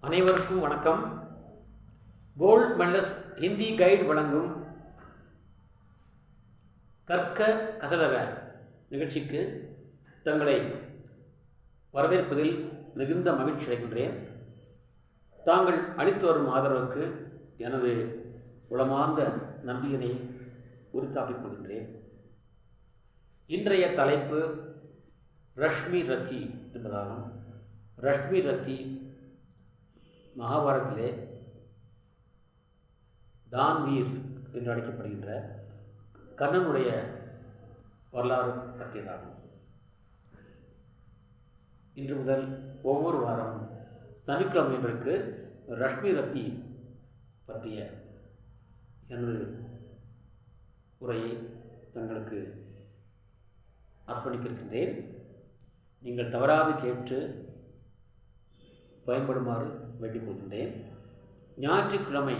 அனைவருக்கும் வணக்கம். Gold medals Hindi guide வழங்கும் கற்க கசடர நிகழ்ச்சிக்கு தங்களை வரவேற்பதில் மிகுந்த மகிழ்ச்சி அடைகின்றேன். தாங்கள் அளித்து வரும் ஆதரவுக்கு எனது உளமார்ந்த நன்றியினை உரித்தாக்கிக் கொள்கின்றேன். இன்றைய தலைப்பு ரஷ்மி ரத்தி என்பதாகும். ரஷ்மி ரத்தி மகாபாரதத்திலே தான்வீர் என்று அழைக்கப்படுகின்ற கர்ணனுடைய வரலாறு பற்றியதாகும். இன்று முதல் ஒவ்வொரு வாரமும் சனிக்கிழமையிற்கு ரஷ்மி ரத்தி பற்றிய எனது உரையை தங்களுக்கு அர்ப்பணிக்கின்றேன். நீங்கள் தவறாது கேட்டு பயன்படுமாறு வேண்டிக் கொள்கின்றேன். ஞாயிற்றுக்கிழமை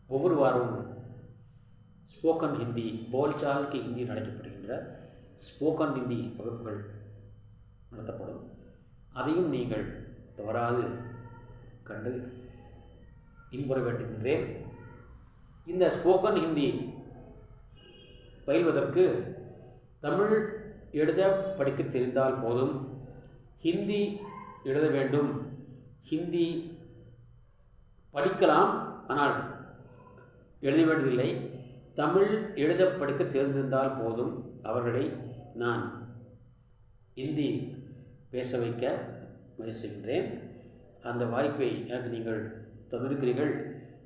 ஒவ்வொரு வாரமும் ஸ்போக்கன் ஹிந்தி, போல்சால்க்கு ஹிந்தி அழைக்கப்படுகின்ற ஸ்போக்கன் ஹிந்தி வகுப்புகள் நடத்தப்படும். அதையும் நீங்கள் தவறாது கண்டு இன்புற வேண்டுகின்றேன். இந்த ஸ்போக்கன் ஹிந்தி பயில்வதற்கு தமிழ் எழுத படிக்க தெரிந்தால் போதும். ஹிந்தி எழுத வேண்டும், ஹிந்தி படிக்கலாம், ஆனால் எழுத வேண்டியதில்லை. தமிழ் எழுத படிக்க தெரிந்திருந்தால் போதும். அவர்களை நான் ஹிந்தி பேச வைக்க முயற்சி செய்கின்றேன். அந்த வாய்ப்பை எனக்கு நீங்கள் தந்திருக்கிறீர்கள்.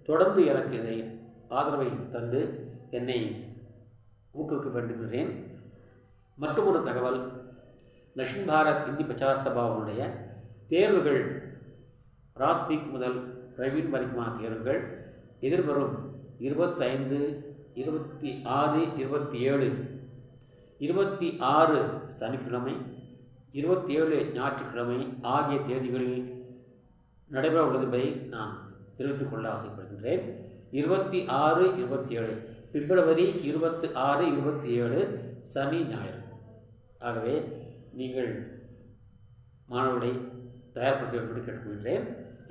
தொடர்ந்து எனக்கு இதை ஆதரவை தந்து என்னை ஊக்குவிக்க வேண்டுகிறேன். மற்றும் ஒரு தகவல், தக்ஷின் பாரத் ஹிந்தி பிரச்சார சபாவுடைய தேர்வுகள், பிராத்மிக் முதல் பிரவீன் வரைக்குமான தேர்வுகள் எதிர்வரும் 25, 26, 27, 26 சனிக்கிழமை, 27 ஞாயிற்றுக்கிழமை ஆகிய தேதிகளில் நடைபெற உள்ளது என்பதை நான் தெரிவித்துக் கொள்ள ஆசைப்படுகின்றேன். 26, 27 பிப்ரவரி 26, 27 சனி ஞாயிறு. ஆகவே நீங்கள் மாணவர்களை தயார்படுத்த வேண்டும் என்று கேட்டுக்கொள்கிறேன்.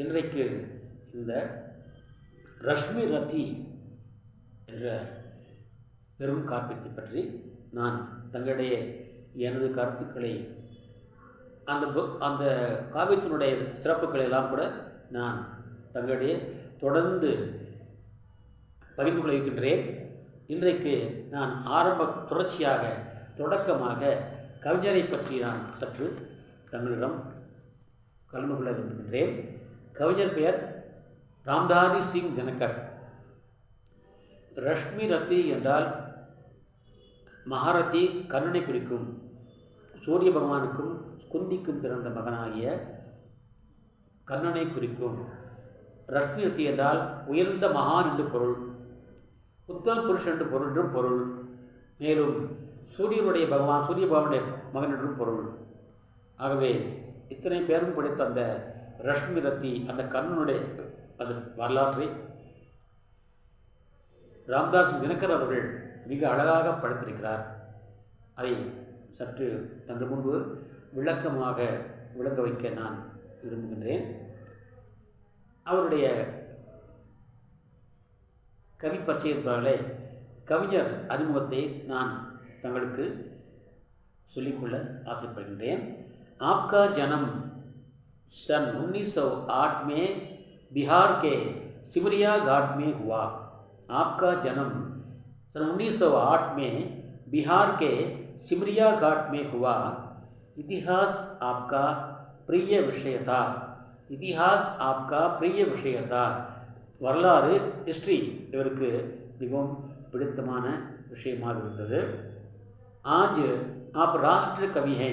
இன்றைக்கு இந்த ரஷ்மி ரத்தி என்ற பெரும் காப்பியத்தை பற்றி நான் தங்களிடையே எனது கருத்துக்களை, அந்த காவியத்தினுடைய சிறப்புகளை எல்லாம் கூட நான் தங்களிடையே தொடர்ந்து பகிர்ந்து கொள்ள இருக்கின்றேன். இன்றைக்கு நான் தொடக்கமாக கவிஞரை பற்றி நான் சற்று தங்களிடம் கலந்து கொள்ள விரும்புகின்றேன். கவிஞர் பெயர் ராம்தாரி சிங் தினகர். ரஷ்மி ரத்தி என்றால் மகாரதி, கர்ணனை குறிக்கும். சூரிய பகவானுக்கும் குந்திக்கும் பிறந்த மகனாகிய கர்ணனை குறிக்கும். ரஷ்மி ரத்தி என்றால் உயர்ந்த மகான் என்று பொருள், உத்தம புருஷன் என்று என்றும் பொருள். மேலும் சூரிய பகவானுடைய மகன் என்றும் பொருள். ஆகவே இத்தனை பேரும் படைத்த அந்த ரஷ்மி ரத்தி, அந்த கர்ணனுடைய அந்த வரலாற்றை ராம்தாஸ் தினகர் அவர்கள் மிக அழகாக படைத்திருக்கிறார். அதை சற்று தங்கள் முன்பு விளக்கமாக விளங்க வைக்க நான் விரும்புகின்றேன். அவருடைய கவி பரிச்சயத்தாலே கவிஞர் அறிமுகத்தை நான் தங்களுக்கு சொல்லிக்கொள்ள ஆசைப்படுகின்றேன். आपका जन्म सन 1908 में बिहार के सिमरिया घाट में हुआ. आपका जन्म सन 1908 में बिहार के सिमरिया घाट में हुआ. इतिहास आपका प्रिय विषय था. इतिहास आपका प्रिय विषय था. வரலாறு, ஹிஸ்ட்ரி இவருக்கு மிகவும் பிடித்தமான விஷயமாக இருந்தது. ஆஜ் ஆப் ராஷ்டிர கவி ஹே,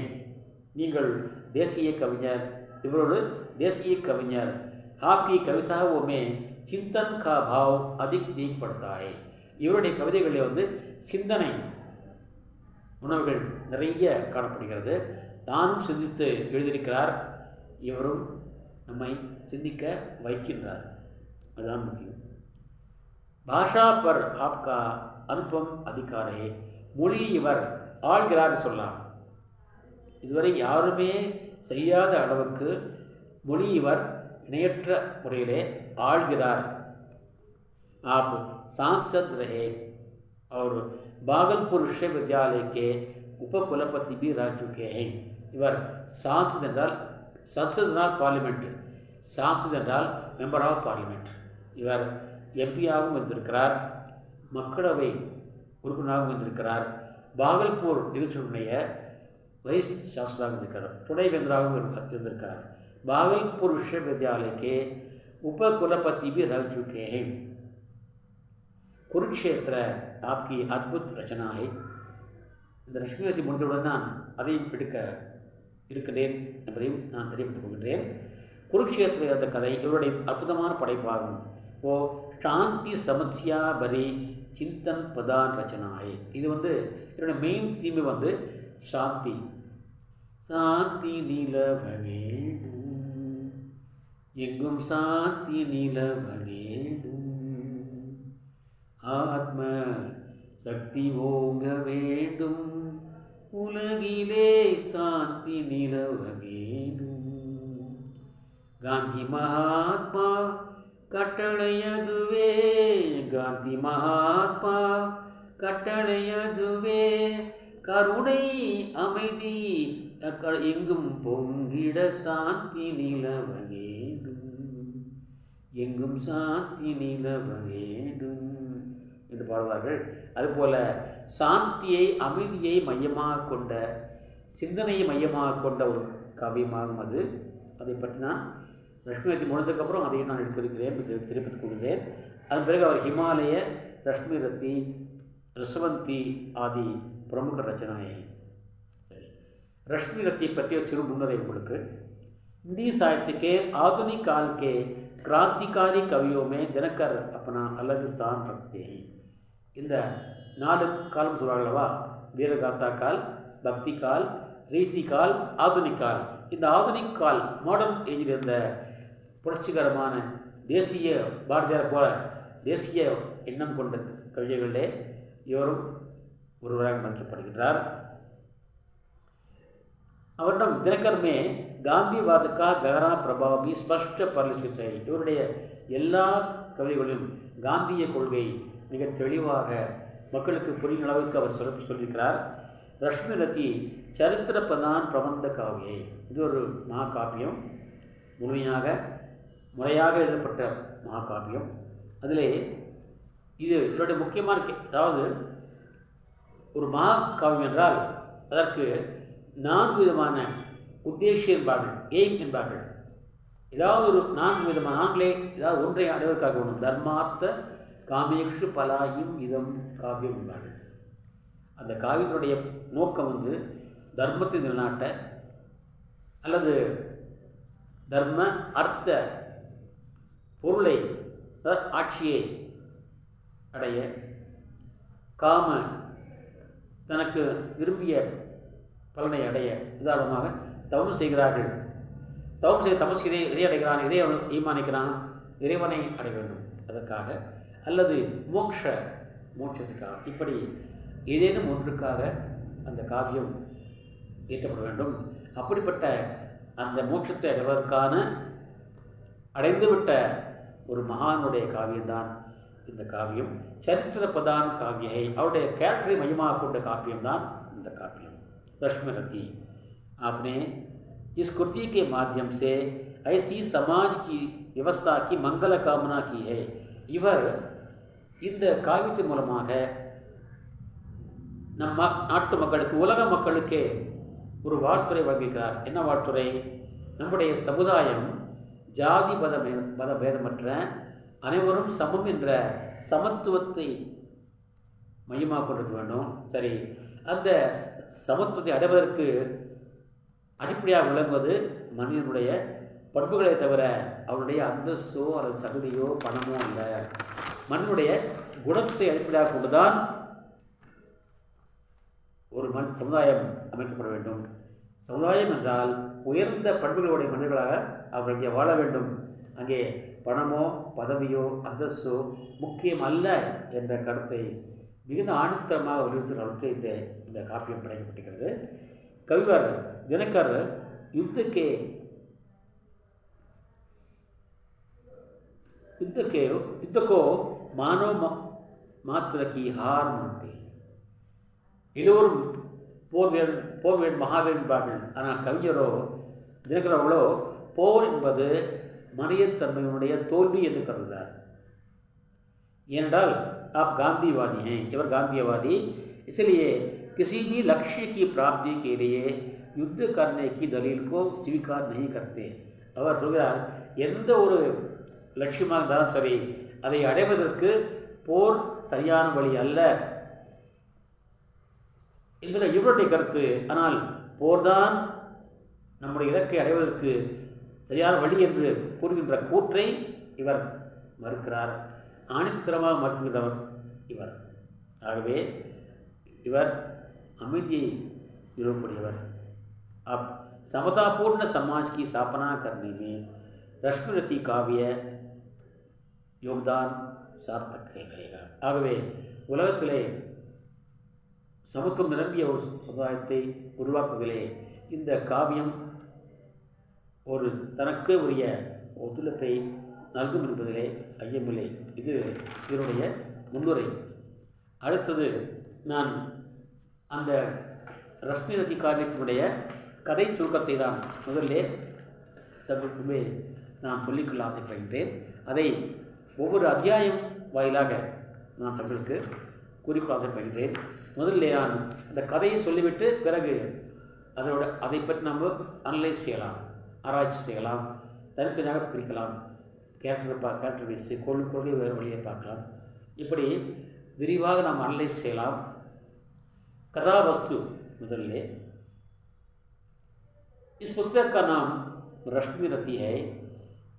நீங்கள் தேசிய கவிஞர். இவரோடு தேசிய கவிஞர். ஆப்கி கவிதாவோ மே சிந்தன் கா பாவ் அதிக் தீக் படுத்தா ஹை. இவருடைய கவிதைகளில் சிந்தனை உணவுகள் நிறைய காணப்படுகிறது. தானும் சிந்தித்து எழுதியிருக்கிறார். இவரும் நம்மை சிந்திக்க வைக்கின்றார். அதுதான் முக்கியம். பாஷா பர் ஆப்கா அனுபம் அதிகாரே, மொழி இவர் ஆள்கிறார் சொல்லலாம். இதுவரை யாருமே செய்யாத அளவுக்கு மொழி இவர் இணையற்ற முறையிலே ஆழ்கிறார். आप सांसद रहे और भागलपुर विश्वविद्यालय के उपकुलपति भी रह चुके हैं. இவர் सांसद என்றால் संसद என்றால் பார்லிமெண்ட், सांसद என்றால் மெம்பர் ஆஃப் பார்லிமெண்ட். இவர் எம்பியாகவும் இருந்திருக்கிறார், மக்களவை உறுப்பினராகவும் இருந்திருக்கிறார், பாகல்பூர் டிவிஷனுடைய வைஸ் சான்சலராக இருந்திருக்கிறார், துணைவேந்தராகவும் இருந்திருக்கிறார். भागलपुर विश्वविद्यालय के उपकुलपति भी रह चुके हैं. कुरुक्षेत्र आपकी अद्भुत रचना है. இந்த லட்சுமிவதி முடிந்தவுடன் நான் அதையும் எடுக்க இருக்கிறேன் என்பதையும் நான் தெரிவித்துக் கொள்கின்றேன். குருக்ஷேத்திர அந்த கதை இவருடைய அற்புதமான படைப்பாகும். ஓ சாந்தி சமஸ்யா பரி சிந்தன் பிரதான் ரச்சனாயே. இது என்னுடைய மெயின் தீம் சாந்தி. சாந்தி நிலவ வேண்டும், எங்கும் சாந்தி நிலவ வேண்டும், ஆத்ம சக்தி ஓங்க வேண்டும், உலகிலே சாந்தி நிலவ வேண்டும். காந்தி மகாத்மா கட்டளையதுவே, காந்தி மகாத்மா கட்டளையதுவே, கருணை அமைதி எங்கும் பொங்கிட சாந்தி நிலவ வேண்டும், எங்கும் சாந்தி நிலவ வேண்டும் என்று பாடுவார்கள். அதுபோல சாந்தியை அமைதியை மையமாக கொண்ட, சிந்தனையை மையமாக கொண்ட ஒரு காவியமாகும் அது. அதை பற்றி நான் லட்சுமிவதி முடிந்ததுக்கப்புறம் அதையும் நான் எடுத்திருக்கிறேன், தெரிவித்துக் கொள்கிறேன். அதன் பிறகு அவர் ஹிமாலய, ரஷ்மிரத்தி, रसवंती आदि प्रमुख रचनाएं हैं. रश्मिरथी पत्ती चिरु मुन्नरे उनके हिंदी साहित्य के आधुनिक काल के क्रांतिकारी कवियों में दिनकर अपना अलग स्थान रखते हैं. இந்த 4 காலம் சொல்வார்களவா, வீரகாந்தா கால், பக்தி கால், ரீதி கால், ஆதுனிக் கால். இந்த ஆதுனிக் கால் மாடர்ன் ஏஜில் இருந்த புரட்சிகரமான தேசிய பாரதியார் போல தேசிய எண்ணம் கொண்ட கவிஞர்களே இவரும் ஒருவராக மதிக்கப்படுகின்றார். அவரிடம் தினகர் में गांधीवाद का गहरा प्रभाव भी स्पष्ट परिलक्षित है. இவருடைய எல்லா கவிதைகளிலும் காந்திய கொள்கை மிக தெளிவாக மக்களுக்கு புரியும் அளவுக்கு அவர் சொல்லியிருக்கிறார். ரஷ்மிரதி சரித்திர பிரதான் பிரபந்த காவியை. இது ஒரு மகாகாவியம், முறையாக எழுதப்பட்ட மகாகாவியம். அதிலே இது இதனுடைய முக்கியமான அதாவது ஒரு மகாகாவியம் என்றால் அதற்கு 4 விதமான உத்தேசியம் என்பார்கள், எய்ம் என்பார்கள். ஏதாவது ஒரு 4 விதமான நாங்களே ஏதாவது ஒன்றை அடைவதற்காக வேணும். தர்மார்த்த காமேஷு பலாயும் இதம் காவியம் என்பார்கள். அந்த காவியத்தினுடைய நோக்கம் தர்மத்தை நிலைநாட்ட அல்லது தர்ம அர்த்த பொருளை ஆட்சியை அடைய, காம தனக்கு விரும்பிய பலனை அடைய. உதாரணமாக தவம் செய்கிறார்கள், தவம் செய்ய தபஸ் இதை அடைகிறான், இதை ஈமானிக்கிறான், இறைவனை அடைய வேண்டும் அதற்காக, அல்லது மோட்சத்துக்காக. இப்படி ஏதேனும் ஒன்றுக்காக அந்த காவியம் இயற்றப்பட வேண்டும். அப்படிப்பட்ட அந்த மோட்சத்தை அடைவதற்கான அடைந்துவிட்ட ஒரு மகானுடைய காவியம்தான் இந்த காவியம். சரித்திர பிரதான் காவியை, அவருடைய கேரக்டரை மையமாக கொண்ட காவியம்தான் இந்த காவியம் रश्मिरथी. आपने इस कृति के माध्यम से ऐसी समाज की व्यवस्था की मंगल कामना की है. இவர் இந்த காவியத்தின் மூலமாக நம் நாட்டு மக்களுக்கு, உலக மக்களுக்கே ஒரு வாழ்த்துறை வழங்குகிறார். என்ன வாழ்த்துறை? நம்முடைய சமுதாயம் ஜாதி மத பேதமற்ற அனைவரும் சமம் என்ற சமத்துவத்தை மையமாக கொண்டிருக்க வேண்டும். சரி, அந்த சமத்துவத்தை அடைவதற்கு அடிப்படையாக விளங்குவது மனிதனுடைய பண்புகளை தவிர அவனுடைய அந்தஸ்தோ அல்லது தகுதியோ பணமோ அல்ல. மனிதனுடைய குணத்தை அடிப்படையாக கொண்டுதான் ஒரு சமுதாயம் அமைக்கப்பட வேண்டும். சமுதாயம் என்றால் உயர்ந்த பண்புகளுடைய மனிதர்களாக அவர்கள் இங்கே வாழ வேண்டும். அங்கே பணமோ பதவியோ அந்தஸ்தோ முக்கியம் அல்ல என்ற கருத்தை மிகுந்த ஆணித்தரமாக வலியுறுத்துகிற அளவுக்கு இந்த காப்பியம் படைக்கப்பட்டிருக்கிறது. कविवर दिनकर युद्ध के युद्ध को मानव मात्र की हार मानते हैं. எல்லோரும் போர் மகாவீரன் என்பார்கள். ஆனால் கவிஞரோ தினகரவர்களோ போர் என்பது மனிதத்தன்மையினுடைய தோல்வி என்று கருதுகிறார். ஏனென்றால் आप गांधीवादी हैं, इवर गांधीवादी, इसलिए किसी भी लक्ष्य की प्राप्ति के लिए युद्ध करने की दलील को स्वीकार नहीं करते. அவர் சொல்கிறார், எந்த ஒரு லட்சியமாக இருந்தாலும் சரி, அதை அடைவதற்கு போர் சரியான வழி அல்ல என்பது இவருடைய கருத்து. ஆனால் போர்தான் நம்முடைய இலக்கை அடைவதற்கு சரியான வழி என்று கூறுகின்ற கூற்றை இவர் மறுக்கிறார். ஆணித்தரமாக மறுக்கின்றவர் இவர். ஆகவே இவர் அமைதியை விரும்பக்கூடியவர். अब समतापूर्ण समाज की स्थापना करने में रश्मिरति काव्य योगदान सार्थक रहेगा. ஆகவே உலகத்திலே சமத்துவம் நிரம்பிய ஒரு சமுதாயத்தை உருவாக்குவதிலே இந்த காவியம் ஒரு தனக்கு உரிய ஒத்துழைப்பை நல்கும் என்பதிலே ஐயமில்லை. இது இதனுடைய முன்னுரை. அடுத்தது நான் அந்த ரஷ்மிரதி காவியத்தினுடைய கதை சுருக்கத்தை தான் முதல்லே தற்போது நான் சொல்லிக்கொள்ள ஆசைப்படுகின்றேன். அதை ஒவ்வொரு அத்தியாயம் வாயிலாக நான் தங்களுக்கு கூறிக்கொள்ள ஆசைப்படுகின்றேன். முதல்ல நான் அந்த கதையை சொல்லிவிட்டு பிறகு அதை பற்றி நம்ம அனலைஸ் செய்யலாம், ஆராய்ச்சி செய்யலாம், தனித்தனியாக பிரிக்கலாம், கேரக்டர் வைஸ் கொள்கை வேறு வழியை பார்க்கலாம். இப்படி விரிவாக நாம் அனலைஸ் செய்யலாம். கதாவஸ்து முதல்ல इस पुस्तक का नाम रश्मिरति है.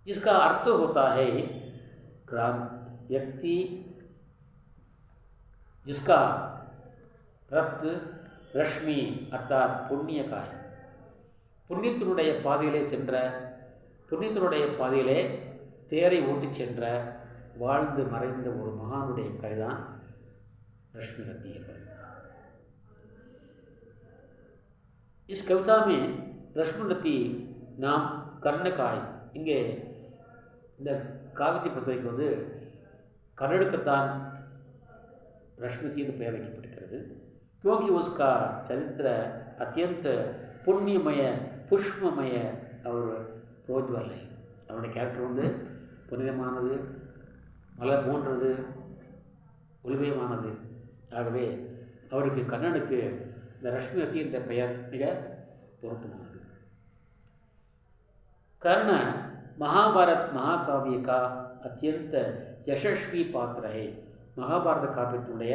इसका अर्थ होता है व्यक्ति जिसका रक्त रश्मि अर्थात पुण्य का है. புண்ணியத்தினுடைய பாதையிலே சென்ற, புண்ணியத்தினுடைய பாதையிலே தேரை ஓட்டி சென்ற வாழ்ந்து மறைந்த ஒரு மகானுடைய கதைதான் रश्मिरति என்பது. इस कविता में रश्मिरति नाम कर्ण का है. இங்கே இந்த காவியத்தை பொறுத்தவரைக்கும் வந்து கர்ணனுக்குத்தான் रश्मिरति என்று பெயர் வைக்கப்பட்டிருக்கிறது. क्योंकि उसका चरित्र अत्यंत पुण्यमय पुष्पमय और प्रोज्वल है. அவனுடைய கேரக்டர் வந்து புனிதமானது, மலர் போன்றது, ஒளிமயமானது. ஆகவே அவருக்கு கண்ணனுக்கு இந்த रश्मिरति என்ற பெயர் மிக பொருத்தமானது. कर्ण महाभारत महाकाव्य का अत्यंत यशस्वी पात्र है. महाभारत காவியத்தினுடைய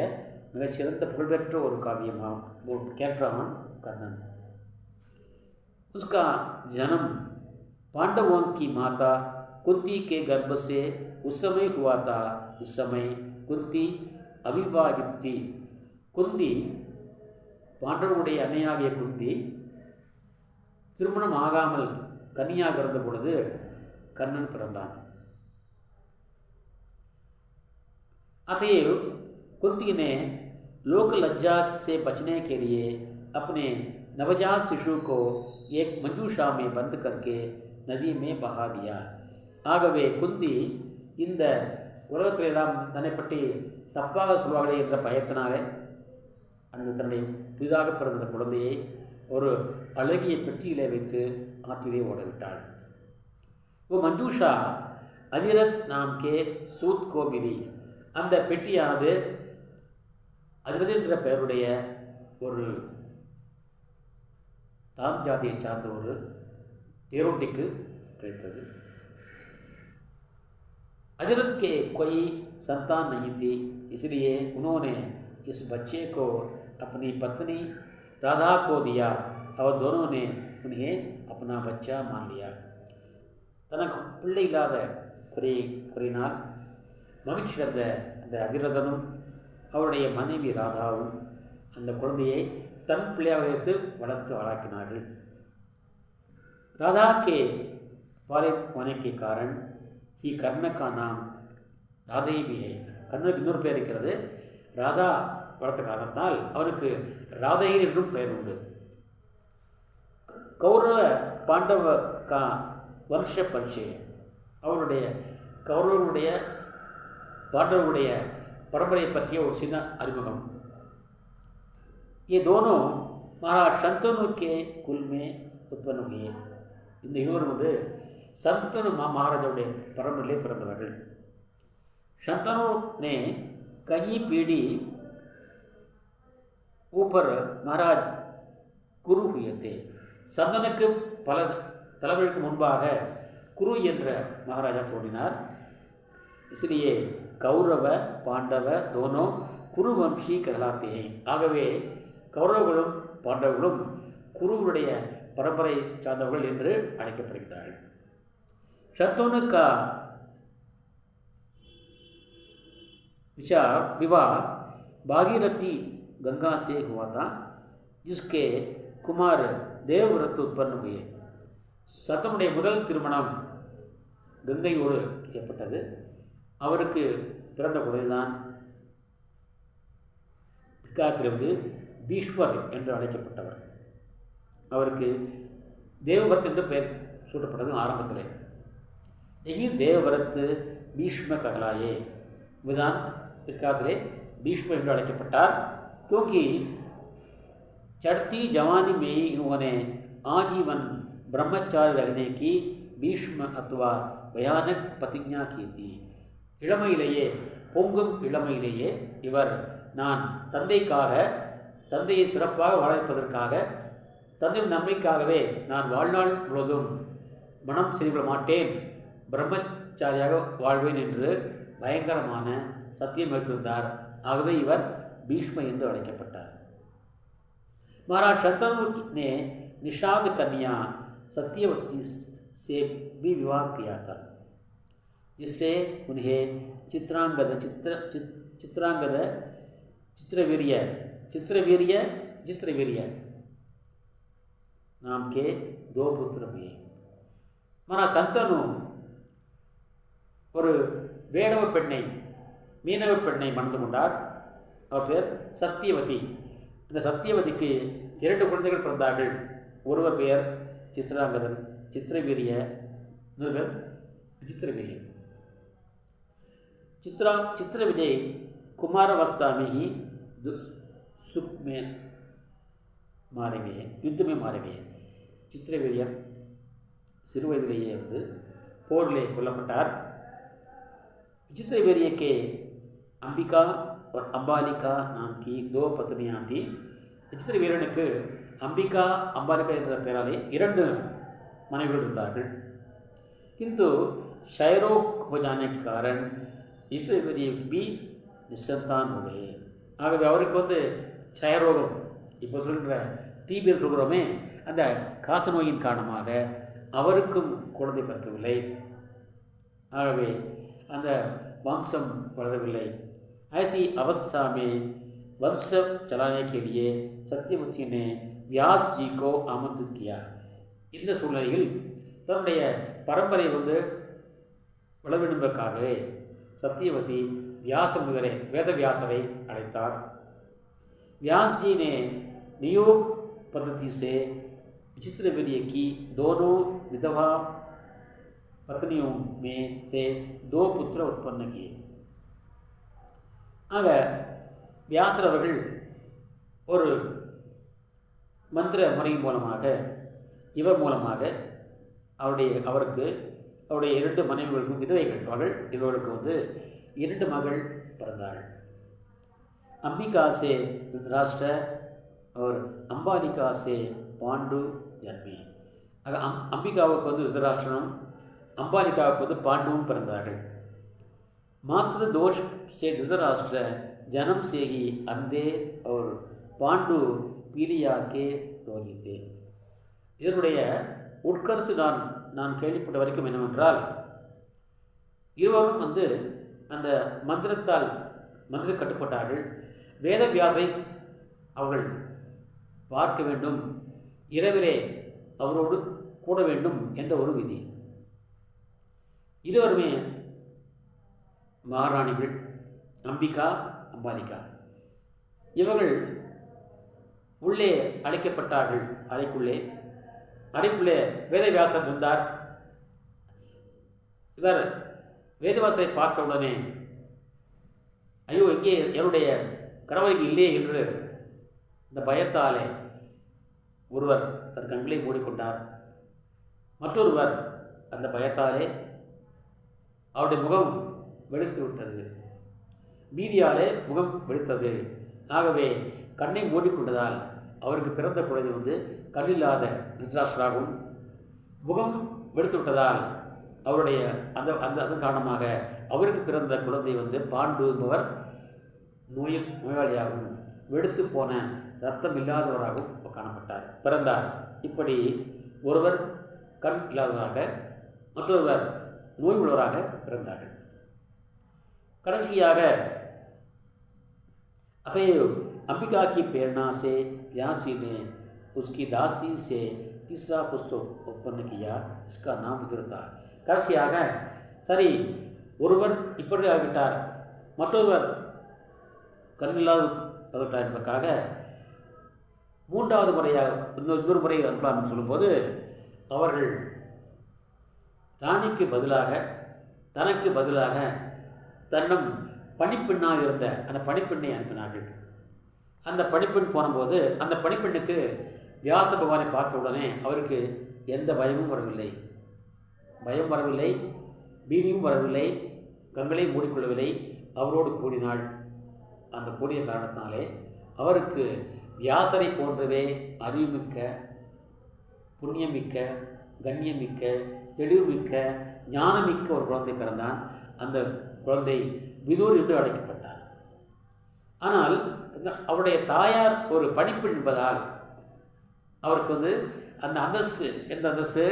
மிகச்சிறந்த புகழ்பெற்ற ஒரு காவியமாம் ஒரு கேரக்டரான கர்ணன். उसका जन्म पांडवों की माता कुंती के गर्भ से उस समय हुआ था. इस समय कुंती अविवाहित थी. कुंती பாண்டவனுடைய அன்னையாகிய குந்தி திருமணம் ஆகாமல் கன்னியாக இருந்த பொழுது கர்ணன் பிறந்தான். अतएव कुंती ने लोक लज्जा से बचने के लिए अपने नवजात शिशु को एक मंजूषा में बंद करके नदी में बहा दिया. ஆகவே குந்தி இந்த உலகத்திலெல்லாம் தன்னை பற்றி தப்பாக சொல்வார்களே என்ற பயத்தினால அந்த தன்னுடைய புதிதாக பிறந்த குழந்தையை ஒரு அழகிய பெட்டியிலே வைத்து ஆற்றிலே ஓடவிட்டாள். वो मंजूषा அதிரத் नाम के सूत को मिली. அந்த பெட்டியானது அதிரத் என்ற பெயருடைய ஒரு தாம் ஜாதியை சார்ந்த ஒரு தேரோட்டிக்கு கிடைத்தது. अधिरत के कोई संतान नहीं थी, इसलिए उन्होंने इस बच्चे को अपनी पत्नी राधा को दिया और दोनों ने उन्हें अपना बच्चा मान लिया. தனக்கு பிள்ளை இல்லாத குறையினால் மகிழ்ச்சியடைந்த அந்த அதிரதனும் அவருடைய மனைவி ராதாவும் அந்த குழந்தையை தன் பிள்ளையாக வைத்து வளர்த்து ஆளாக்கினார்கள். राधा के पालित होने के कारण ही कर्ण का नाम राधे भी है. கர்ணனுக்கு இன்னொரு பெயர் இருக்கிறது. ராதா வளர்த்த காரணத்தால் அவனுக்கு ராதையர் என்றும் பெயர் உண்டு. கௌரவ பாண்டவ கா வருஷ பரிச்சயம் அவருடைய கௌரவர்களுடைய பாண்டவர்களுடைய பரம்பரையை பற்றிய ஒரு சின்ன அறிமுகம். ये दोनों महाराज शंतनु के कुल में उत्पन्न हुए. இந்த இருவரும் வந்து சந்தனு மகாராஜாவுடைய பரம்பரையிலே பிறந்தவர்கள். शंतनु ने कई पीढ़ी ऊपर महाराज குரு हुए थे. சந்தனுக்கு பல தலைவர்களுக்கு முன்பாக குரு என்ற மகாராஜா தோன்றினார். इसलिए கௌரவ பாண்டவ दोनों குருவம்சி कहलाते हैं. ஆகவே கௌரவர்களும் பாண்டவர்களும் குருவுடைய பரம்பரை சார்ந்தவர்கள் என்று அழைக்கப்படுகிறார்கள். शंतनु का विवाह भागीरथी गंगा से हुआ था, जिसके कुमार देवव्रत उत्पन्न हुए. சந்தனுடைய முதல் திருமணம் கங்கையோடு ஏற்பட்டது. அவருக்கு பிறந்த குழந்தைதான் பிற்காலத்திலிருந்து பீஷ்மர் என்று அழைக்கப்பட்டவர். அவருக்கு தேவவ்ரத் என்று பெயர் சூட்டப்பட்டது ஆரம்பத்தில். यही देवव्रत भीष्म कहलाए. இதுதான் பிற்காலத்திலே பீஷ்மர் என்று அழைக்கப்பட்டார். क्योंकि चढ़ती जवानी में इन्होंने आजीवन ब्रह्मचारी रहने की भीष्म अथवा भयानक प्रतिज्ञा की थी. இளமையிலேயே பொங்கும் இளமையிலேயே இவர் நான் தந்தையை சிறப்பாக வளர்ப்பதற்காக தந்தையின் நன்மைக்காகவே நான் வாழ்நாள் முழுவதும் மனம் செய்து கொள்ள மாட்டேன், பிரம்மச்சாரியாக வாழ்வேன் என்று பயங்கரமான சத்தியம் எடுத்திருந்தார். ஆகவே இவர் பீஷ்ம என்று அழைக்கப்பட்டார். महाराज शंतनु ने निषाद कन्या सत्यवती से भी विवाह किया था, जिससे उन्हें चित्रवीर्य नाम के 2 पुत्र हुए. महाराज शंतनु ஒரு வேடவ பெண்ணை மீனவ பெண்ணை மணந்து கொண்டார். அவர் பேர் சத்தியவதி. இந்த சத்தியவதிக்கு 2 குழந்தைகள் பிறந்தார்கள். ஒருவர் பெயர் சித்ராங்கதன், சித்திரவீரிய, இன்னொரு பேர் விசித்திரவீரியன். चित्र विजय कुमारावस्था में ही सुख में मारे गए, युद्ध में मारे गए. चित्रवीரியர் சிறு வயதிலேயே வந்து போரிலே கொல்லப்பட்டார். विचित्रवीर्य के अंबिका और अंबालिका नाम की 2 पत्नियां थी. விசித்திரவீரனுக்கு अंबिका अंबालिका என்ற பெயராலே 2 மனைவிகள் இருந்தார்கள். किंतु क्षयरोग हो जाने के कारण विचित्रवीर्य भी निसंतान हो गए. ஆகவே அவருக்கு வந்து க்ஷயரோகம், இப்போ சொல்கிற டிபி சொல்கிறோமே, அந்த காச நோயின் காரணமாக அவருக்கும் குழந்தை பிறக்கவில்லை. ஆகவே அந்த वंशम बढ़विल्லை. ऐसी अवस्था में वंश चलाने के लिए सत्यवती ने व्यास जी को आमंत्रित किया. இந்த சூழ்நிலையில் தன்னுடைய பரம்பரை வந்து வளர்வென்பதற்காகவே सत्यवती व्यास मुनिवरे वेदव्यासரை அழைத்தார். व्यास जी ने नियोग पद्धति से विचित्रवीर्य की दोनों विधवा पत्नियों में से 2 पुत्र उत्पन्न किए. ஆக வியாசர் அவர்கள் ஒரு மந்திர முறை மூலமாக இவர் மூலமாக அவருக்கு அவருடைய 2 மனைவிகளுக்கும் விதவைகள் இவர்களுக்கு வந்து 2 மகள் பிறந்தார்கள். अंबिका से धृतराष्ट्र और अंबालिका से पांडु जन्मे. ஆக அம்பிகாவுக்கு வந்து धृतराष्ट्रனும் अंबालिकाவுக்கு வந்து பாண்டுவும் பிறந்தார்கள். मातृ दोष से धृतराष्ट्र जन्म से ही अंधे और पांडु पीलिया के रोगी थे. இதனுடைய உட்கருத்து நான் கேள்விப்பட்ட வரைக்கும் என்னவென்றால், இருவரும் வந்து அந்த மந்திர கட்டுப்பட்டார்கள். வேதவியாசரை அவர்கள் பார்க்க வேண்டும், இரவிலே அவரோடு கூட வேண்டும் என்ற ஒரு விதி. இருவருமே மகாராணிகள், அம்பிகா அம்பாலிகா. இவர்கள் உள்ளே அழைக்கப்பட்டார்கள். அறைக்குள்ளே வேதவியாசர் இருந்தார். இவர் வேதவாசலை பார்த்த உடனே ஐயோ எங்கே என்னுடைய கணவருக்கு இல்லையே என்று இந்த பயத்தாலே ஒருவர் தன் கண்களை மூடிக்கொண்டார். மற்றொருவர் அந்த பயத்தாலே அவருடைய முகம் வெளுத்து விட்டது, மீதியாலே முகம் வெளுத்தது. ஆகவே கண்ணை மூடிக்கொண்டதால் அவருக்கு பிறந்த குழந்தை கண்ணில்லாத திருதராஷ்டிரராகவும், முகம் வெளுத்து விட்டதால் அவருடைய அதன் காரணமாக அவருக்கு பிறந்த குழந்தை பாண்டு என்பவர் நோயாளியாகவும் வெளுத்து போன ரத்தம் இல்லாதவராகவும் பிறந்தார். இப்படி ஒருவர் கண் இல்லாதவராக, மற்றொருவர் நோய் உள்ளவராக பிறந்தார்கள். கடைசியாக अतएव अंबिका की प्रेरणा से व्यासी ने उसकी दासी से तीसरा पुत्र उत्पन्न किया, इसका नाम विदुरता. கடைசியாக சரி, ஒருவர் இப்படி ஆகிவிட்டார், மற்றொருவர் கண்ணில்லாவிட்டார் என்பதற்காக மூன்றாவது முறையாக இன்னொரு முறை அனுப்பலாம் என்று சொல்லும்போது அவர்கள் ராணிக்கு பதிலாக, தனக்கு பதிலாக தன்னம் பணிப்பெண்ணாக இருந்த அந்த பணிப்பெண்ணை அனுப்பினார்கள். அந்த பணிப்பெண் போனபோது அந்த பணிப்பெண்ணுக்கு வியாச பகவானை பார்த்த உடனே அவருக்கு எந்த பயமும் வரவில்லை, பீதியும் வரவில்லை, கண்களை மூடிக்கொள்ளவில்லை. அவரோடு கூடினாள். அந்த கூடிய காரணத்தினாலே அவருக்கு வியாசரை போன்றவே அறிவுமிக்க, புண்ணியமிக்க, கண்ணியமிக்க, தெளிவுமிக்க, ஞானமிக்க ஒரு குழந்தை பிறந்தான். அந்த குழந்தை விதுர் என்று அழைக்கப்பட்டார். ஆனால் அவருடைய தாயார் ஒரு பணிப்பெண் என்பதால் அவருக்கு அந்த அந்தஸ்து, எந்த அந்தஸ்து,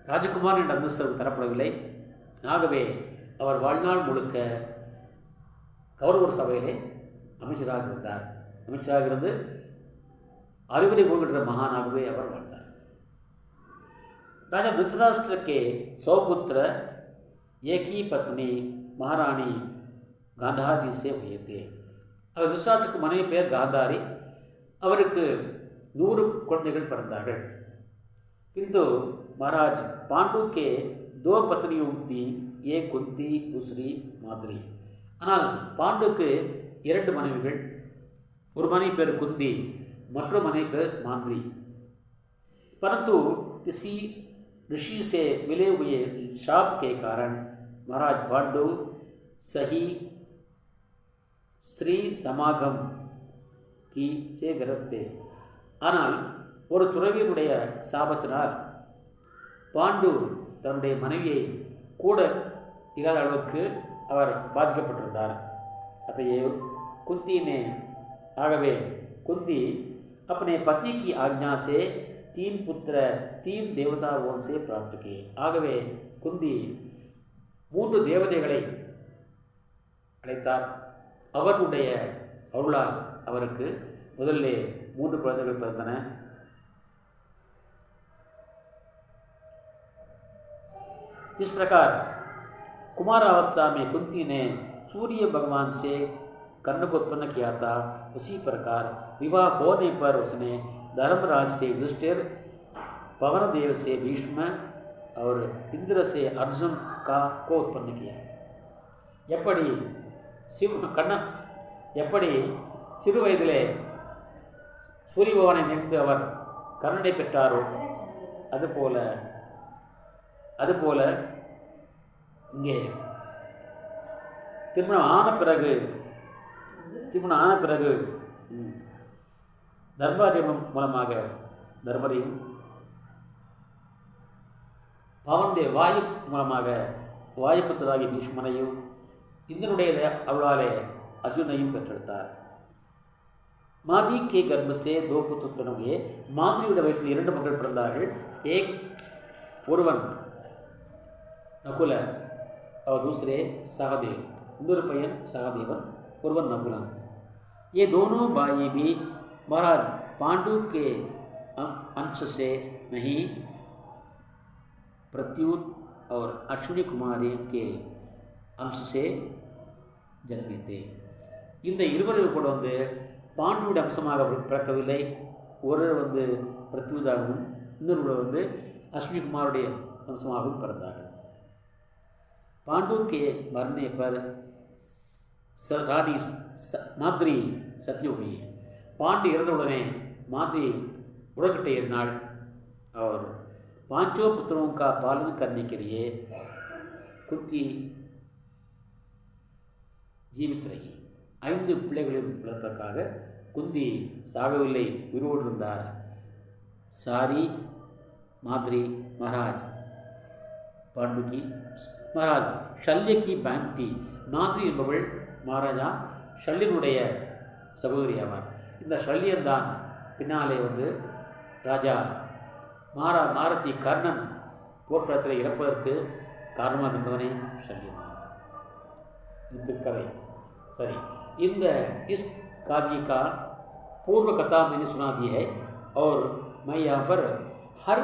ராஜகுமார் என்ற அந்தஸ்து தரப்படவில்லை. ஆகவே அவர் வாழ்நாள் முழுக்க கௌரவர் சபையிலே அமைச்சராக இருந்தார். அமைச்சராக இருந்து அறிவுரை கூறுகின்ற மகானாகவே அவர் வாழ்ந்தார். राजा धृतराष्ट्र के 100 पुत्र एक ही पत्नी महारानी गांधारी से हुए थे. அவர் திருஷ்டாற்றுக்கு மனைவி பெயர் காந்தாரி. அவருக்கு 100 குழந்தைகள் பிறந்தார்கள். किंतु महाराज पांडु के 2 पत्नियों थी, एक कुंती दूसरी माद्री. ஆனால் பாண்டுக்கு 2 மனைவிகள், ஒரு மனைவி பேர் குந்தி, மற்றொரு மனைவி பேர் மாந்திரி. परंतु किसी ऋषि से मिले हुए शाप के कारण महाराज पांडु सही स्त्री समागम की से विरत थे. ஆனால் ஒரு துறவியினுடைய சாபத்தினால் பாண்டு தன்னுடைய மனைவியை கூட இல்லாத அளவுக்கு அவர் பாதிக்கப்பட்டிருந்தார். அத்தையே कुंती ने, ஆகவே குந்தி अपने पति की आज्ञा से 3 पुत्र 3 देवताओं से प्राप्त किए. ஆகவே குந்தி 3 தேவதைகளை அழைத்தார். அவர்களுடைய அருளால் அவருக்கு முதல்ல 3 குழந்தைகள் பிறந்தன. इस प्रकार कुमारावस्था में कुंती ने सूर्य भगवान से कर्ण को उत्पन्न किया था. उसी प्रकार विवाह होने पर उसने धर्मराज से युधिष्ठिर, पवनदेव से भीष्म और इंद्र से अर्जुन को उत्पन्न किया. எப்படி எப்படி சிறு வயதிலே சூரிய பகவானை நினைத்து அவர் கர்ணனை பெற்றாரோ அதுபோல இங்கே திருமணம் ஆன பிறகு தர்மராஜன் மூலமாக தர்மரையும், பவன்தேவ் வாயு மூலமாக வாயுபுத்திராகி பீஷ்மனையும், இந்திரனுடைய அவளாலே அர்ஜுனையும் பெற்றெடுத்தார். மாதி கே கர்ப்ப से 2 पुत्र उत्पन्न हुए. மாந்திரியுடைய வயிற்றில் 2 மக்கள் பிறந்தார்கள். ஒருவன் नकुल और दूसरे सहदेव. இன்னொரு பையன் சகதேவன், ஒருவன் नकुलन. ये दोनों भाई भी महाराज पांडु के अंश से नहीं, प्रत्युत और अश्विनी कुमारी के अंश से जन्मे थे. இந்த இருவரும் கூட பாண்டுடைய அம்சமாக பிறக்கவில்லை. ஒருவர் பிரத்யுதாகவும் இன்னொருவர் அஸ்வினி குமாருடைய அம்சமாகவும் பிறந்தார்கள். पांडु के मरने पर रानी माद्री सती हो गई। पांडु इறந்தவுடனே माद्री उड़कटे ஏறினாள் और पांचों पुत्रों का पालन करने के लिए कुंती जीवित रही। 5 பிள்ளைகளை வளர்ப்பதற்காக குந்தி சாகவில்லை, உயிரோடு இருந்தார்। सारी माद्री महाराज पांडु की महाराज शल्य की बैंटी माद्री என்பவள் மகாராஜா ஷல்யனுடைய சகோதரி ஆவார்। இந்த ஷல்யன் தான் பின்னாலே வந்து ராஜா மாரதி கர்ணன் போர்க்களத்தில் இறப்பதற்கு காரணமாக இருந்தவனே ஷல்யன் தான்। இது कवि सॉरी இந்த इस काव्य का पूर्व कथा मैंने सुना दी है और मैं यहाँ पर हर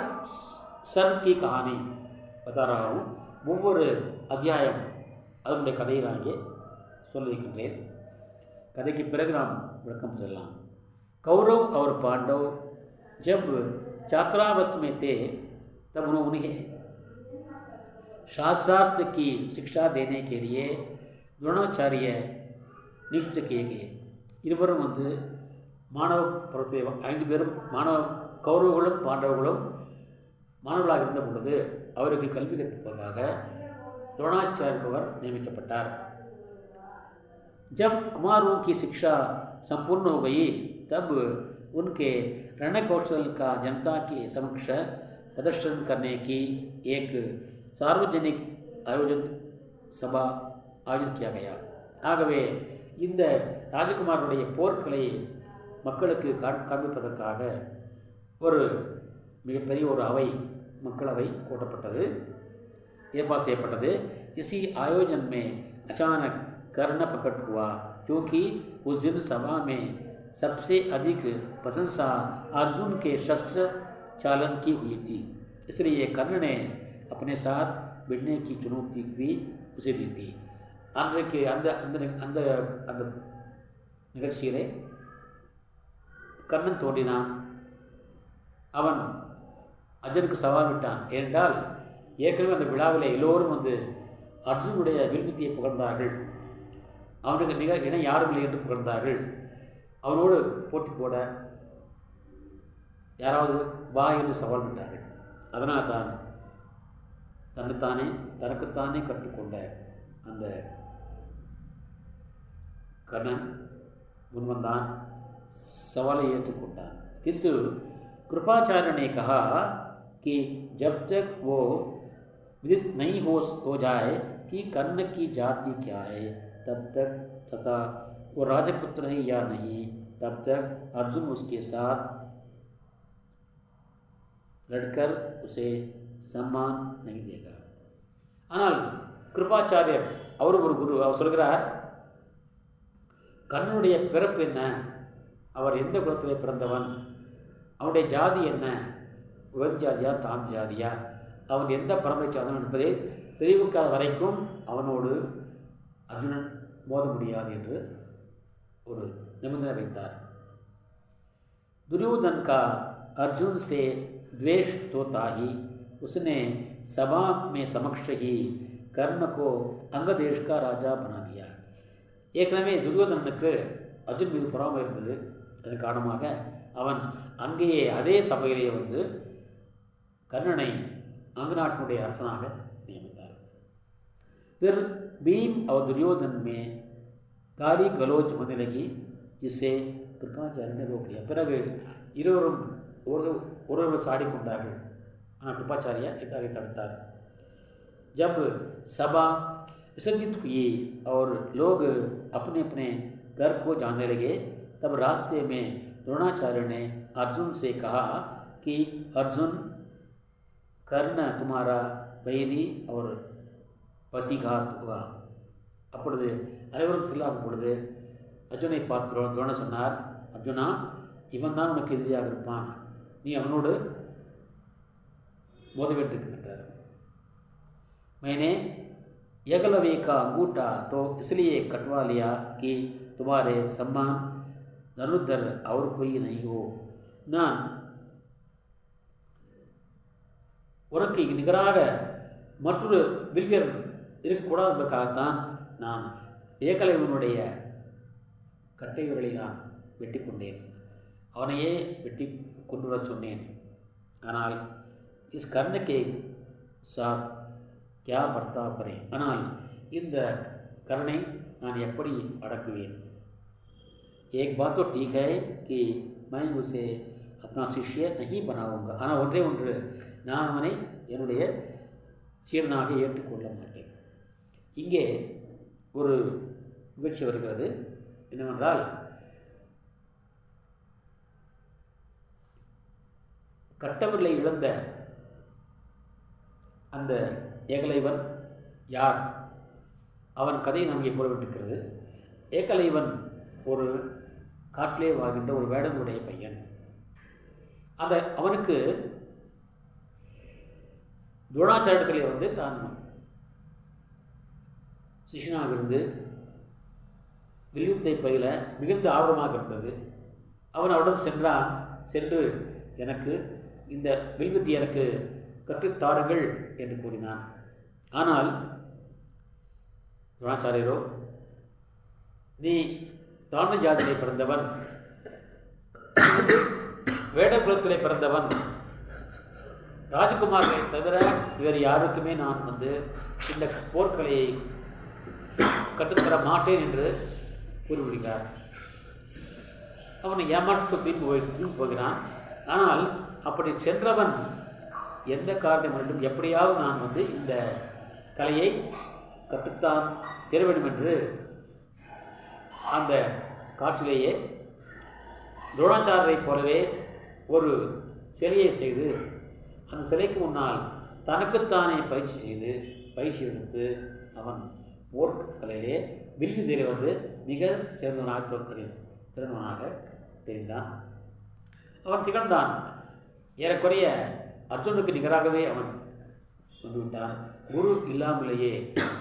सर्व की कहानी बता रहा हूँ। ஒவ்வொரு அத்தியாயம் அதனுடைய கதையை நான் இங்கே சொல்லியிருக்கின்றேன்। கதைக்கு பிறகு நாம் விளக்கம் சொல்லலாம்। कौरव और पांडव जब छात्रावास में थे तब उन्हें शास्त्रार्थ की शिक्षा देने के लिए द्रोणाचार्य नियुक्त किए गए। இருவரும் வந்து மாணவ பருவத்தை 5 பேரும் கௌரவர்களும் பாண்டவர்களும் மாணவர்களாக இருந்த பொழுது அவருக்கு கல்வி கற்பிப்பதற்காக द्रोणाचार्य नियमितपट्टार। जब कुमारों की शिक्षा संपूर्ण हो गई तब उनके रण कौशल का जनता के समक्ष प्रदर्शन करने की एक सार्वजनिक आयोजन सभा आयोजित किया गया। ஆகவே இந்த ராஜகுமாரனுடைய போர்க்கலையை மக்களுக்கு காண்பிப்பதற்காக ஒரு மிகப்பெரிய ஒரு அவை மக்களவை கூட்டப்பட்டது, ஏற்பாடு செய்யப்பட்டது। इसी आयोजन में अचानक कर्ण प्रकट हुआ क्योंकि उस दिन सभा में सबसे अधिक प्रशंसा अर्जुन के शस्त्र चालन की हुई थी, इसलिए कर्ण ने अपने साथ भिड़ने की चुनौती भी उसे दी थी। அன்றைக்கு அந்த அந்த அந்த அந்த நிகழ்ச்சியிலே கர்ணன் தோன்றினான்। அவன் அர்ஜுனுக்கு சவால் விட்டான்। ஏனென்றால் ஏற்கனவே அந்த விழாவில் எல்லோரும் வந்து அர்ஜுனுடைய வில்வித்தியை புகழ்ந்தார்கள், அவனுக்கு நிகர் இணை யாரும் இல்லை என்று புகழ்ந்தார்கள்। அவனோடு போட்டி போட யாராவது வா என்று சவால் விட்டார்கள்। அதனால் தான் தனக்குத்தானே கற்றுக்கொண்ட அந்த கர்ணன் முன்வந்தான், सवाल ஏற்றுக்கொண்டான்। किंतु कृपाचार्य ने कहा कि जब तक वो विदित नहीं हो जाए कि कर्ण की जाति क्या है तब तक तथा वो राजपुत्र है या नहीं तब तक अर्जुन उसके साथ लड़कर उसे सम्मान नहीं देगा। ஆனால் கிருபாச்சாரியர் அவர் ஒரு குரு, அவர் சொல்கிறார் கர்ணனுடைய பிறப்பு என்ன, அவர் எந்த குலத்தில் பிறந்தவன், அவனுடைய ஜாதி என்ன, உயர் ஜாதியா தாழ்ந்த ஜாதியா, அவன் எந்த பரம்பரை சாதனம் என்பதை தெரிவிக்காத வரைக்கும் அவனோடு அர்ஜுனன் மோத முடியாது என்று ஒரு நிபந்தனை வைத்தார்। दुर्योधन का अर्जुन से द्वेष तो था ही, उसने सभा में समक्ष ही कर्ण को अंगदेश का राजा बना दिया। ஏற்கனவே துரியோதனனுக்கு அர்ஜுன் மீது பொறாமை இருந்தது, அதன் காரணமாக அவன் அங்கேயே அதே சபையிலேயே வந்து கர்ணனை अंग नाटिनुடைய அரசனாக நியமித்தார்। फिर भीम और दुर्योधन में गाली गलौज होने लगी जिसे कृपाचार्य ने रोक लिया। பிறகு இருவரும் ஒருவர் சாடிக்கொண்டார்கள், ஆனால் कृपाचार्य இதை தடுத்தார்। जब सभा विसर्जित हुई और लोग अपने अपने घर को जाने लगे तब रास्ते में द्रोणाचार्य ने अर्जुन से कहा कि अर्जुन, कर्ण तुम्हारा बैरी और प्रतिघात हुआ। அப்பொழுது அனைவரும் செல்லாத பொழுது அர்ஜுனை பார்த்து துரோணர் சொன்னார், அர்ஜுனா, இவன் தான் உனக்கு எதிரியாக இருப்பான், நீ அவனோடு மோத வேண்டியிருக்கின்றார்। मैंने एकलव्य का अंगूठा तो इसलिए कटवा लिया कि तुम्हारे सम्मान धनुर्धर और कोई नहीं हो। நான் உனக்கு நிகராக மற்றொரு வில்வியர் இருக்கக்கூடாது என்பதற்காகத்தான் நான் ஏகலைவனுடைய கட்டை விரலை நான் வெட்டி கொண்டேன். அவனையே வெட்டி கொண்டு வர சொன்னேன். ஆனால் இஸ் கர்ணக்கே சாப் கியா பர்த்தா கரேன், ஆனால் இந்த கர்ணை நான் எப்படி அடக்குவேன்? एक बात तो ठीक है कि मैं उसे अपना शिष्य नहीं बनाऊंगा, ஆனால் ஒன்றே ஒன்று, நான் அவனை என்னுடைய சீடனாக ஏற்றுக்கொள்ள மாட்டேன். இங்கே ஒரு நிகழ்ச்சி வருகிறது. என்னவென்றால், கட்டவில்லை இழந்த அந்த ஏகலைவன் யார்? அவன் கதையை நாம் இங்கே கூற வேண்டியிருக்கிறது. ஏகலைவன் ஒரு காட்டிலே வாழ்கின்ற ஒரு வேடனுடைய பையன். அவனுக்கு துரோணாச்சாரியத்திலே தான் சிஷ்யனாக இருந்து வில்வித்தை பயில மிகுந்த ஆர்வமாக இருந்தது. அவன் அவரிடம் சென்று எனக்கு இந்த வில்வித்தை எனக்கு கற்றுத்தாருங்கள் என்று கூறினான். ஆனால் துரோணாச்சாரியரோ, நீ தாழ்ந்த ஜாதியிலே பிறந்தவன், வேடகுலத்திலே பிறந்தவன், ராஜகுமார்களை தவிர வேறு யாருக்குமே நான் இந்த போர்க்கலையை கற்றுத்தர மாட்டேன் என்று கூறிவிடுகிறார். அவனை ஏமாற்று திரும்பி போகிறான். ஆனால் அப்படி சென்றவன் எந்த காரணம் எப்படியாவது நான் இந்த கலையை கற்றுத்தான் தர வேண்டும் என்று அந்த காட்டிலேயே துரோணாச்சாரியரை போலவே ஒரு சிலையை செய்து அந்த சிலைக்கு முன்னால் தனக்குத்தானே பயிற்சி எடுத்து அவன் போர்க்கலையிலே வில்வித்தையிலே மிக சிறந்தவனாக தெரிந்தான். அவன் திகழ்ந்தான். ஏறக்குறைய அர்ஜுனுக்கு நிகராகவே அவன் வந்துவிட்டான். குரு இல்லாமலேயே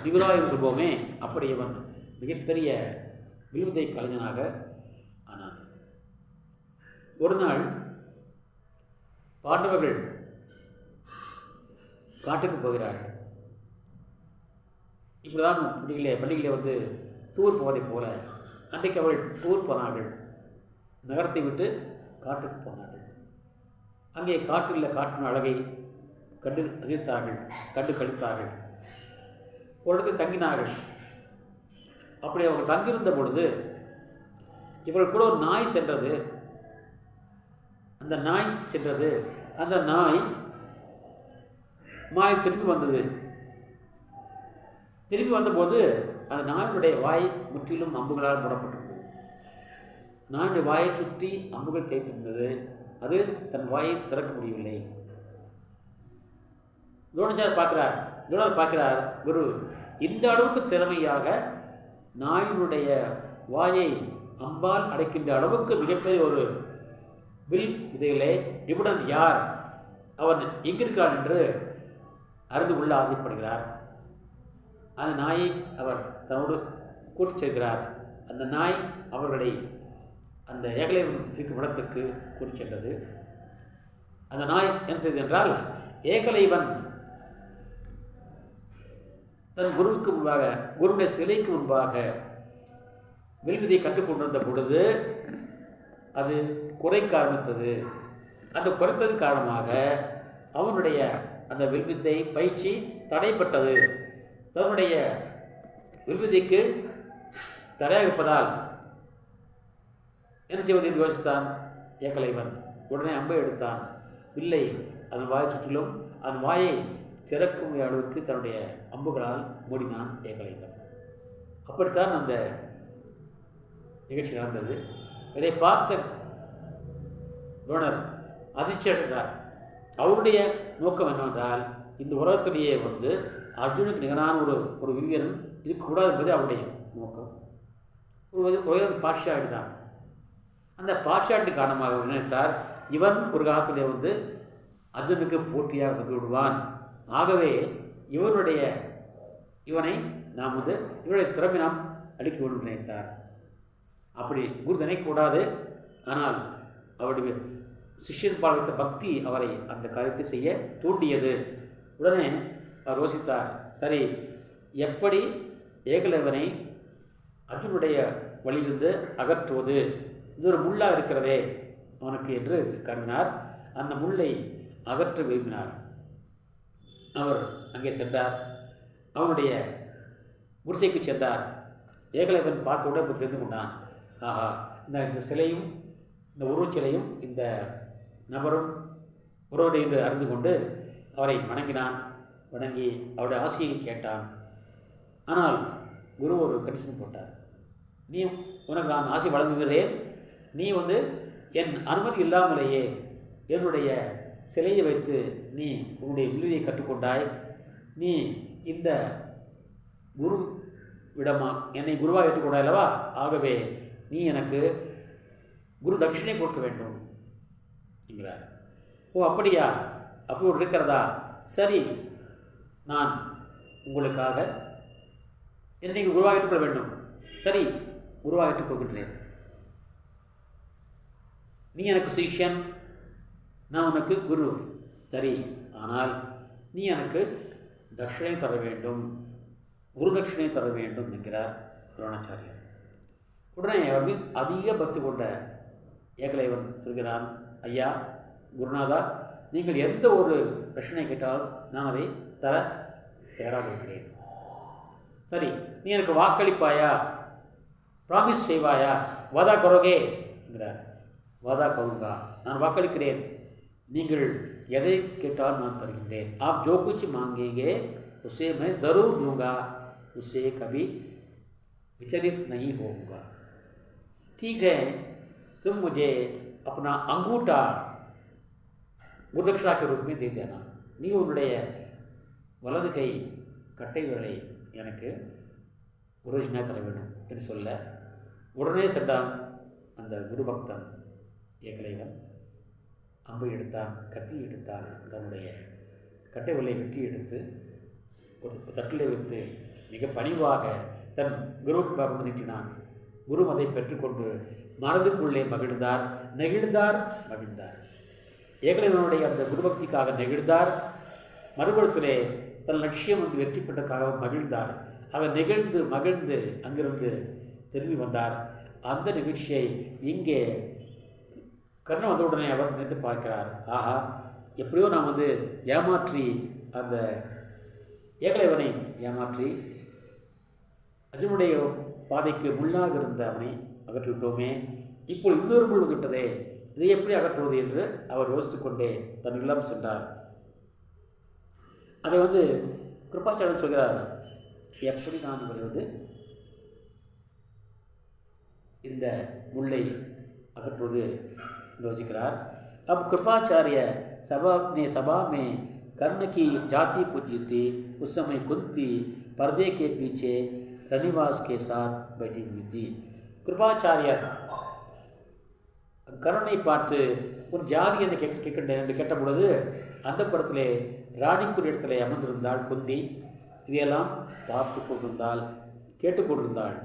நிகராக சொல்வோமே, அப்படி அவன் மிகப்பெரிய வில்வித்தை கலைஞனாக ஆனான். ஒரு நாள் பாண்டவர்கள் காட்டுக்கு போகிறார்கள். இப்படிதான் பண்டிகையிலே டூர் போவதை போல அன்றைக்கு அவர்கள் டூர் போனார்கள். நகரத்தை விட்டு காட்டுக்கு போனார்கள். அங்கே காட்டின் அழகை கண்டு ரசித்தார்கள், கண்டு கழித்தார்கள். ஒரு இடத்தில் தங்கினார்கள். அப்படி அவர்கள் தங்கியிருந்த பொழுது இவர்கள் கூட ஒரு நாய் சென்றது. அந்த நாய் மாலை திரும்பி வந்தது. திரும்பி வந்தபோது அந்த நாயினுடைய வாய் முற்றிலும் அம்புகளால் மூடப்பட்டிருந்தது. நாயுடைய வாயை சுற்றி அம்புகள் தேய்த்திருந்தது. அது தன் வாயை திறக்க முடியவில்லை. துரோணர் பார்க்கிறார், குரு இந்த அளவுக்கு திறமையாக நாயினுடைய வாயை அம்பால் அடைக்கின்ற அளவுக்கு மிகப்பெரிய ஒரு வில் விதைகளே நிபுணன் யார்? அவன் எங்கிருக்கிறான் என்று அறிந்து கொள்ள ஆசைப்படுகிறார். அந்த நாயை அவர் தன்னோடு கூட்டிச் செல்கிறார். அந்த நாய் அவர்களை அந்த ஏகலைவன் இருக்கும் இடத்துக்கு கூட்டிச் சென்றது. அந்த நாய் என்ன செய்தது என்றால், ஏகலைவன் தன் குருவுக்கு முன்பாக, குருவுடைய சிலைக்கு முன்பாக வில்விதியை கற்றுக்கொண்டிருந்த பொழுது அது குறைக்க ஆரம்பித்தது. அந்த குறைத்தது காரணமாக அவனுடைய அந்த வில்வித்தை பயிற்சி தடைப்பட்டது. தன்னுடைய வில்வித்தைக்கு தடையாகப்பதால் என்ன செய்வது என்று யோசித்தான் ஏகலைவன். உடனே அம்பை எடுத்தான். வில்லை அதன் வாயை சுற்றிலும் அதன் வாயை திறக்கும் அளவுக்கு தன்னுடைய அம்புகளால் மூடினான் ஏகலைவன். அப்படித்தான் அந்த நிகழ்ச்சி நடந்தது. இதை பார்த்த துரோணர் அதிர்ச்சி அடைந்தார். அவருடைய நோக்கம் என்னவென்றால், இந்த உலகத்திலேயே அர்ஜுனுக்கு நிகரான ஒரு வீரன் இருக்கக்கூடாது என்பது அவருடைய நோக்கம். ஒரு பாட்ஷாடி தான். அந்த பாட்ஷாட்டி காரணமாக நினைத்தார், இவன் ஒரு காலத்திலே அர்ஜுனுக்கு போட்டியாக வந்து விடுவான். ஆகவே இவனை நாம் இவருடைய திறமை நாம் அளிக்க வேண்டும் நினைத்தார். அப்படி குரு நினைக்கக்கூடாது. ஆனால் அவருடைய சிஷ்யன் பால் வைத்த பக்தி அவரை அந்த காரியத்தை செய்ய தூண்டியது. உடனே அவர் யோசித்தார், சரி எப்படி ஏகலைவனை அர்ஜுனுடைய வழியிலிருந்து அகற்றுவது, இது ஒரு முள்ளாக இருக்கிறதே அவனுக்கு என்று கருதினார். அந்த முள்ளை அகற்ற விரும்பினார். அவர் அங்கே சென்றார். அவனுடைய குடிசைக்கு சென்றார். ஏகலைவன் பார்த்தவுடன் இப்போ தெரிந்து கொண்டான், ஆஹா, இந்த சிலையும் இந்த உருவச்சிலையும் இந்த நபரும் உறவுடைய என்று அறிந்து கொண்டு அவரை வணங்கினான். வணங்கி அவருடைய ஆசையை கேட்டான். ஆனால் குரு ஒரு கண்டிஷன் போட்டார். நீ உனக்கு நான் ஆசை வழங்குகிறேன், நீ என் அனுமதி இல்லாமலேயே என்னுடைய சிலையை வைத்து நீ உன்னுடைய வில்வியை கற்றுக்கொண்டாய். நீ இந்த குரு விடமா என்னை குருவாக ஏற்றுக்கொண்டாய் அல்லவா? ஆகவே நீ எனக்கு குரு தட்சிணை கொடுக்க வேண்டும் என்கிறார். ஓ அப்படியா, அப்படி ஒரு இருக்கிறதா? சரி, நான் உங்களுக்காக என்னை குருவாக ஏற்றுக்கொள்ள வேண்டும். சரி, குருவாக ஏற்றுக்கொள்கின்றேன். நீ எனக்கு சிஷ்யன், நான் உனக்கு குரு. சரி, ஆனால் நீ எனக்கு தட்சிணை தர வேண்டும், குரு தட்சிணை தர வேண்டும் என்கிறார் துரோணாச்சாரியர். உடனே அவர் அதிக பக்தி கொண்ட ஏகலைவன் சொல்கிறான், ஐயா குருநாதா, நீங்கள் எந்த ஒரு பிரச்சனை கேட்டாலும் நான் அதை தர தயாராக இருக்கிறேன். சரி, நீ எனக்கு வாக்களிப்பாயா, ப்ராமிஸ் செய்வாயா, வாதா கரோகே என்கிறார். வாதா கருங்கா, நான் வாக்களிக்கிறேன், நீங்கள் எதை கேட்டாலும் நான் தருகின்றேன். आप जो कुछ मांगेंगे उसे मैं ज़रूर दूंगा, उससे कभी विचलित नहीं होऊंगा. ठीक है, तुम मुझे अपना अंगूठा गुरुदक्षिणा के रूप में दे देना. நீ உன்னுடைய வலது கை கட்டை விரலை எனக்கு குருதட்சிணா தர வேண்டும் என்று சொல்ல, உடனே சென்றான் அந்த குருபக்தன் ஏகலைவன். அம்பு எடுத்தான், கத்தி எடுத்தான், தன்னுடைய கட்டை விரலை வெட்டி எடுத்து ஒரு தட்டில் வைத்து மிக பணிவாக தன் குருவுக்கு பார்த்து நீட்டினான். குரு அதை பெற்றுக்கொண்டு மனதுக்குள்ளே மகிழ்ந்தார், நெகிழ்ந்தார், மகிழ்ந்தார். ஏகலைவனுடைய அந்த குருபக்திக்காக நெகிழ்ந்தார். மறுபுறத்திலே தன் லட்சியம் வெற்றி பெற்றதற்காக மகிழ்ந்தார். அவர் நெகிழ்ந்து மகிழ்ந்து அங்கிருந்து திரும்பி வந்தார். அந்த நிகழ்ச்சியை இங்கே கர்ணன் வந்தவுடனே அவர் நினைத்து பார்க்கிறார். ஆஹா, எப்படியோ நான் ஏமாற்றி அந்த ஏகலைவனை ஏமாற்றி அர்ஜுனுடைய பாதைக்கு முள்ளாக இருந்த அவனை அகற்றிவிட்டோமே, இப்போ இன்னொரு முள் வந்துவிட்டதே, இதை எப்படி அகற்றுவது என்று அவர் யோசித்து கொண்டே தன் இல்லம் சென்றார். அதை கிருபாச்சாரியன் சொல்கிறார், எப்படி நான் இந்த முள்ளை அகற்றுவது யோசிக்கிறார். अब कृपाचार्य सभा में कर्ण की जाति पूजी थी. उस समय कुंती पर्दे के पीछे रनिवास के साथ बैठी हुई थी. कृपाचार्यर கர்ணனை பார்த்து உன் ஜாதி என்று கேட்கின்றேன் என்று கேட்ட பொழுது அந்த புறத்திலே ராணிக்குரிய இடத்திலே அமர்ந்திருந்தாள் குந்தி. இதையெல்லாம் பார்த்து கொண்டிருந்தாள், கேட்டுக்கொண்டிருந்தாள்.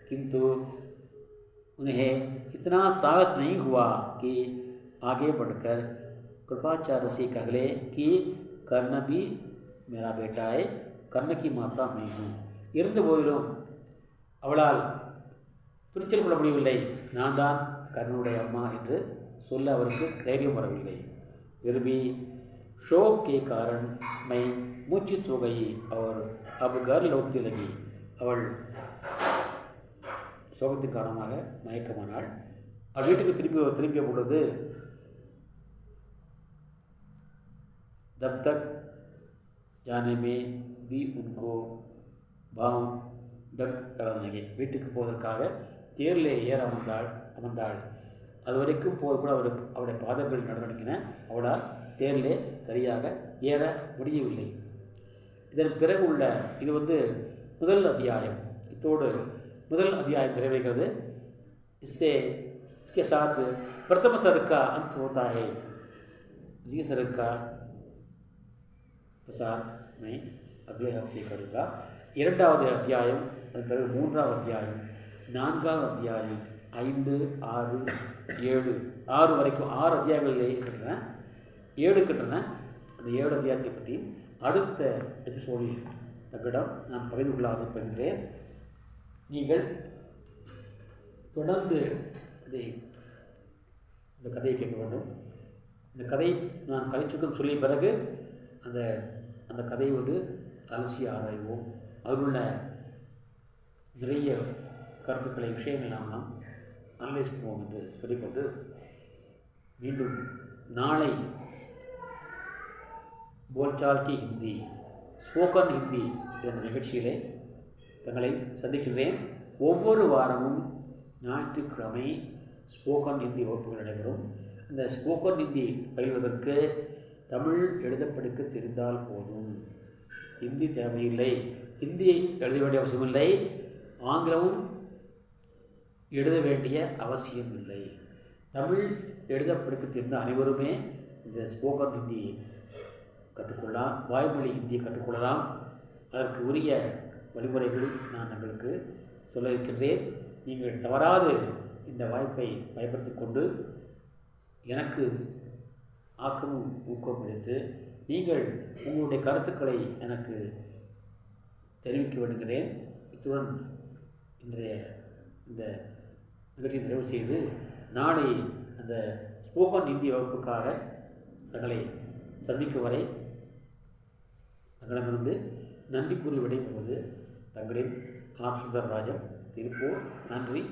किंतु उन्हें इतना साहस नहीं हुआ कि आगे बढ़कर कृपाचार्य से कह ले कि कर्ण भी मेरा बेटा है, कर्ण की माता मैं हूँ. இருந்த போதிலும் அவளால் துணிச்சல் கொள்ள முடியவில்லை. நான் தான் கர்ணனுடைய அம்மா என்று சொல்ல அவருக்கு தைரியம் வரவில்லை. फिर भी शोक के कारण मैं मूर्छित हो गई और अब घर लौटने लगी. அவள் சோகத்தின் காரணமாக மயக்கமானாள். அவள் வீட்டுக்கு திரும்பிய பொழுது तब तक जाने में भी उनको भाव डर लगे. வீட்டுக்கு போவதற்காக தேரில் ஏற அமர்ந்தாள். அது வரைக்கும் போது கூட அவருடைய பாதங்கள் நடவடிக்கின. அவளால் தேரிலே சரியாக ஏற முடியவில்லை. இதன் பிறகு உள்ள இது முதல் அத்தியாயம். இத்தோடு முதல் அத்தியாயம் நிறைவேறுகிறது. इसके साथ प्रथम सर्ग का अंत होता है. द्वितीय सर्ग का प्रसार मैं अगले हफ्ते करूँगा. இரண்டாவது அத்தியாயம், அதன் பிறகு மூன்றாவது அத்தியாயம், நான்காவது அத்தியாயம், 5, 6, 7, 6 வரைக்கும் 6 அத்தியாயங்களிலே இருக்கின்றன. 7 இருக்கின்றன. அந்த 7 அத்தியாயத்தை பற்றி அடுத்த எபிசோடில் தங்களிடம் நான் பகிர்ந்து கொள்ள ஆசைப்படுகின்றேன். நீங்கள் தொடர்ந்து இந்த கதையை கேட்க வேண்டும். இந்த கதை நான் கதைச்சுக்கம் சொல்லிய பிறகு அந்த கதையை அலசி ஆராய்வோம். அதில் உள்ள நிறைய கருத்துக்களை விஷயங்கள் நாம் அனலைஸ் பண்ணுவோம் என்று சொல்லிக்கொண்டு மீண்டும் நாளை போல்சால் கி ஹிந்தி ஸ்போக்கன் ஹிந்தி என்ற நிகழ்ச்சியிலே தங்களை சந்திக்கின்றேன். ஒவ்வொரு வாரமும் ஞாயிற்றுக்கிழமை ஸ்போக்கன் ஹிந்தி வகுப்புகள் நடைபெறும். இந்த ஸ்போக்கன் ஹிந்தி பயில்வதற்கு தமிழ் எழுத படிக்க தெரிந்தால் போதும், ஹிந்தி தேவையில்லை. ஹிந்தியை எழுத வேண்டிய அவசியமில்லை, ஆங்கிலமும் எழுத வேண்டிய அவசியம் இல்லை. தமிழ் எழுத படிக்க தெரிந்த அனைவருமே இந்த ஸ்போக்கன் ஹிந்தி கற்றுக்கொள்ளலாம், வாய்மொழி ஹிந்தியை கற்றுக்கொள்ளலாம். அதற்கு உரிய வழிமுறைகளை நான் தங்களுக்கு சொல்ல இருக்கின்றேன். நீங்கள் தவறாது இந்த வாய்ப்பை பயன்படுத்தி கொண்டு எனக்கு ஆக்கமும் ஊக்கம் அளித்து நீங்கள் உங்களுடைய கருத்துக்களை எனக்கு தெரிவிக்க வேண்டுகிறேன். இத்துடன் இன்றைய இந்த நிகழ்ச்சியை நிறைவு செய்து நாளை அந்த ஸ்போக்கன் ஹிந்தி வகுப்புக்காக தங்களை சந்திக்கும் வரை தங்களிடமிருந்து நன்றி கூறி விடைபெறுவது தங்களின் ஆர். சுந்தரராஜன், திருப்பூர். நன்றி.